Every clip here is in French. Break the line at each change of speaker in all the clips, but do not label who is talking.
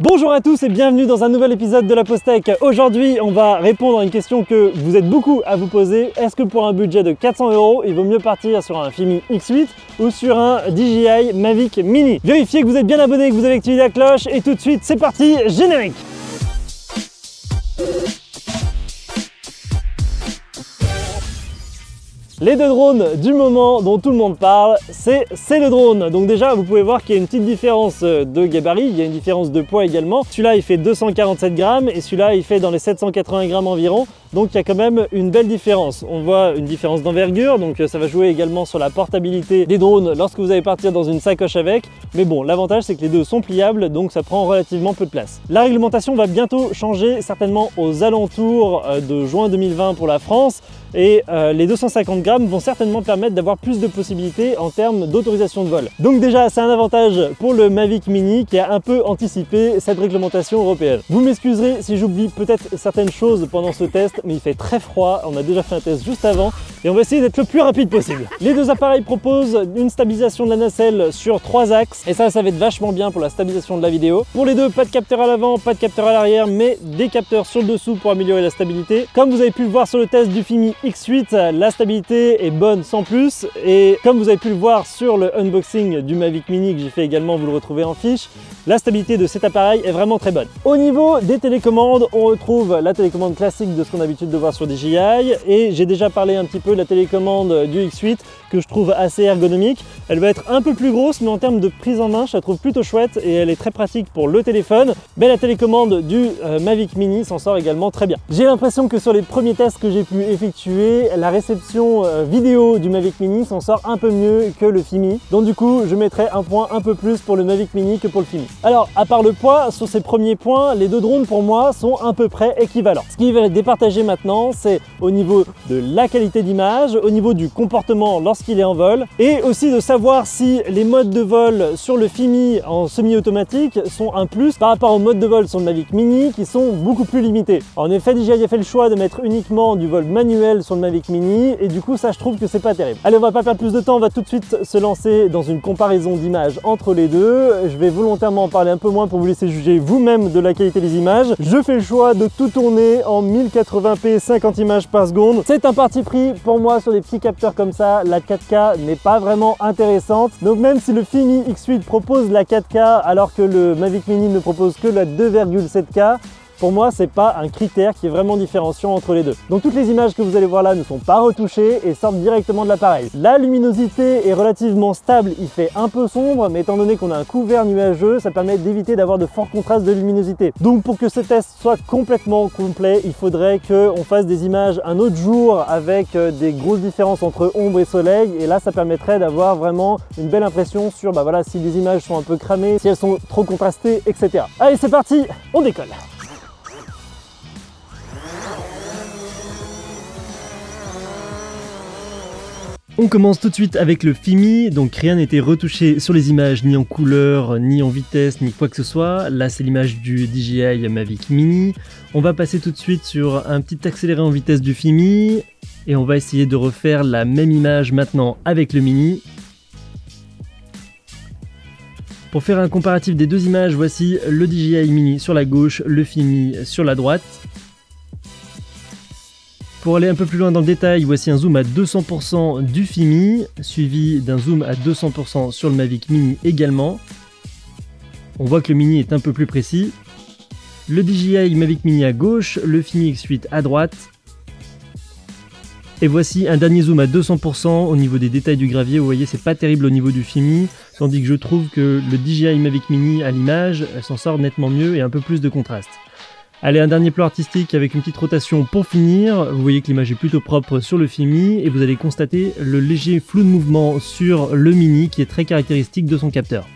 Bonjour à tous et bienvenue dans un nouvel épisode de la Postech. Aujourd'hui, on va répondre à une question que vous êtes beaucoup à vous poser. Est-ce que pour un budget de 400 €, il vaut mieux partir sur un Fimi X8 ou sur un DJI Mavic Mini? Vérifiez que vous êtes bien abonné, que vous avez activé la cloche et tout de suite, c'est parti, générique! Les deux drones du moment dont tout le monde parle, c'est le drone. Donc déjà, vous pouvez voir qu'il y a une petite différence de gabarit, il y a une différence de poids également. Celui-là, il fait 247 grammes et celui-là, il fait dans les 780 grammes environ. Donc il y a quand même une belle différence. On voit une différence d'envergure, donc ça va jouer également sur la portabilité des drones lorsque vous allez partir dans une sacoche avec. Mais bon, l'avantage c'est que les deux sont pliables, donc ça prend relativement peu de place. La réglementation va bientôt changer, certainement aux alentours de juin 2020 pour la France. Et les 250 grammes vont certainement permettre d'avoir plus de possibilités en termes d'autorisation de vol. Donc déjà, c'est un avantage pour le Mavic Mini qui a un peu anticipé cette réglementation européenne. Vous m'excuserez si j'oublie peut-être certaines choses pendant ce test, mais il fait très froid, on a déjà fait un test juste avant et on va essayer d'être le plus rapide possible. Les deux appareils proposent une stabilisation de la nacelle sur 3 axes et ça va être vachement bien pour la stabilisation de la vidéo. Pour les deux, pas de capteur à l'avant, pas de capteur à l'arrière, mais des capteurs sur le dessous pour améliorer la stabilité. Comme vous avez pu le voir sur le test du Fimi X8, la stabilité est bonne sans plus et comme vous avez pu le voir sur le unboxing du Mavic Mini que j'ai fait également, vous le retrouvez en fiche, la stabilité de cet appareil est vraiment très bonne. Au niveau des télécommandes, on retrouve la télécommande classique de ce qu'on a l'habitude de voir sur DJI et j'ai déjà parlé un petit peu de la télécommande du X8 que je trouve assez ergonomique. Elle va être un peu plus grosse, mais en termes de prise en main, je la trouve plutôt chouette et elle est très pratique pour le téléphone. Mais la télécommande du Mavic Mini s'en sort également très bien. J'ai l'impression que sur les premiers tests que j'ai pu effectuer, la réception vidéo du Mavic Mini s'en sort un peu mieux que le Fimi. Donc du coup, je mettrai un point un peu plus pour le Mavic Mini que pour le Fimi. Alors, à part le poids, sur ces premiers points, les deux drones pour moi sont à peu près équivalents. Ce qui va être départagé maintenant, c'est au niveau de la qualité d'image, au niveau du comportement lorsqu'il est en vol, et aussi de savoir si les modes de vol sur le Fimi en semi-automatique sont un plus par rapport aux modes de vol sur le Mavic Mini qui sont beaucoup plus limités. En effet, DJI a fait le choix de mettre uniquement du vol manuel sur le Mavic Mini, et du coup ça je trouve que c'est pas terrible. Allez, on va pas perdre plus de temps, on va tout de suite se lancer dans une comparaison d'images entre les deux. Je vais volontairement en parler un peu moins pour vous laisser juger vous-même de la qualité des images. Je fais le choix de tout tourner en 1080p 50 images par seconde. C'est un parti pris pour moi sur des petits capteurs comme ça. La 4K n'est pas vraiment intéressante. Donc même si le Fimi X8 propose la 4K alors que le Mavic Mini ne propose que la 2,7K, pour moi, c'est pas un critère qui est vraiment différenciant entre les deux. Donc toutes les images que vous allez voir là ne sont pas retouchées et sortent directement de l'appareil. La luminosité est relativement stable, il fait un peu sombre, mais étant donné qu'on a un couvert nuageux, ça permet d'éviter d'avoir de forts contrastes de luminosité. Donc pour que ce test soit complètement complet, il faudrait qu'on fasse des images un autre jour avec des grosses différences entre ombre et soleil, et là ça permettrait d'avoir vraiment une belle impression sur voilà, si les images sont un peu cramées, si elles sont trop contrastées, etc. Allez, c'est parti, on décolle!
On commence tout de suite avec le Fimi, donc rien n'a été retouché sur les images, ni en couleur, ni en vitesse, ni quoi que ce soit. Là c'est l'image du DJI Mavic Mini. On va passer tout de suite sur un petit accéléré en vitesse du Fimi et on va essayer de refaire la même image maintenant avec le Mini. Pour faire un comparatif des deux images, voici le DJI Mini sur la gauche, le Fimi sur la droite. Pour aller un peu plus loin dans le détail, voici un zoom à 200% du Fimi, suivi d'un zoom à 200% sur le Mavic Mini également. On voit que le Mini est un peu plus précis. Le DJI Mavic Mini à gauche, le Fimi X8 à droite. Et voici un dernier zoom à 200% au niveau des détails du gravier. Vous voyez, c'est pas terrible au niveau du Fimi, tandis que je trouve que le DJI Mavic Mini à l'image s'en sort nettement mieux et un peu plus de contraste. Allez, un dernier plan artistique avec une petite rotation pour finir. Vous voyez que l'image est plutôt propre sur le Fimi et vous allez constater le léger flou de mouvement sur le Mini qui est très caractéristique de son capteur.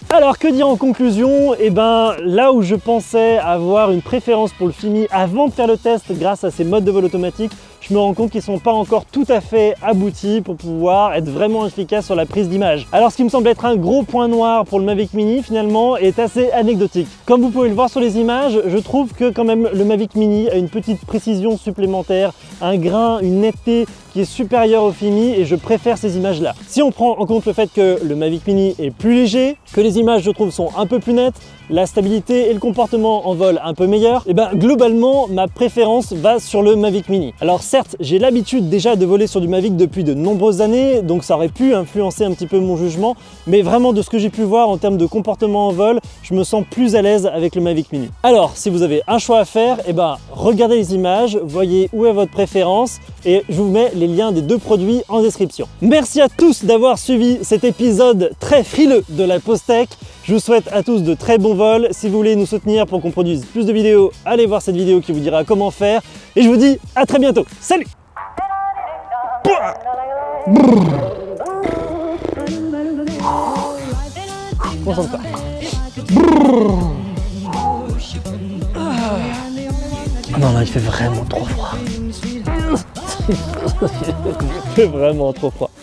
Alors que dire en conclusion? Eh ben là où je pensais avoir une préférence pour le Fimi avant de faire le test grâce à ces modes de vol automatique, je me rends compte qu'ils ne sont pas encore tout à fait aboutis pour pouvoir être vraiment efficaces sur la prise d'image. Alors ce qui me semble être un gros point noir pour le Mavic Mini finalement est assez anecdotique. Comme vous pouvez le voir sur les images, je trouve que quand même le Mavic Mini a une petite précision supplémentaire, un grain, une netteté qui est supérieur au Fimi et je préfère ces images-là. Si on prend en compte le fait que le Mavic Mini est plus léger, que les images je trouve sont un peu plus nettes, la stabilité et le comportement en vol un peu meilleur, et ben globalement ma préférence va sur le Mavic Mini. Alors certes, j'ai l'habitude déjà de voler sur du Mavic depuis de nombreuses années, donc ça aurait pu influencer un petit peu mon jugement, mais vraiment de ce que j'ai pu voir en termes de comportement en vol, je me sens plus à l'aise avec le Mavic Mini. Alors si vous avez un choix à faire, et ben regardez les images, voyez où est votre préférence et je vous mets les liens des deux produits en description. Merci à tous d'avoir suivi cet épisode très frileux de la Pause Tech. Je vous souhaite à tous de très bons vols. Si vous voulez nous soutenir pour qu'on produise plus de vidéos, allez voir cette vidéo qui vous dira comment faire. Et je vous dis à très bientôt. Salut! Concentre-toi. Non, là, il fait vraiment trop froid. Il fait vraiment trop froid.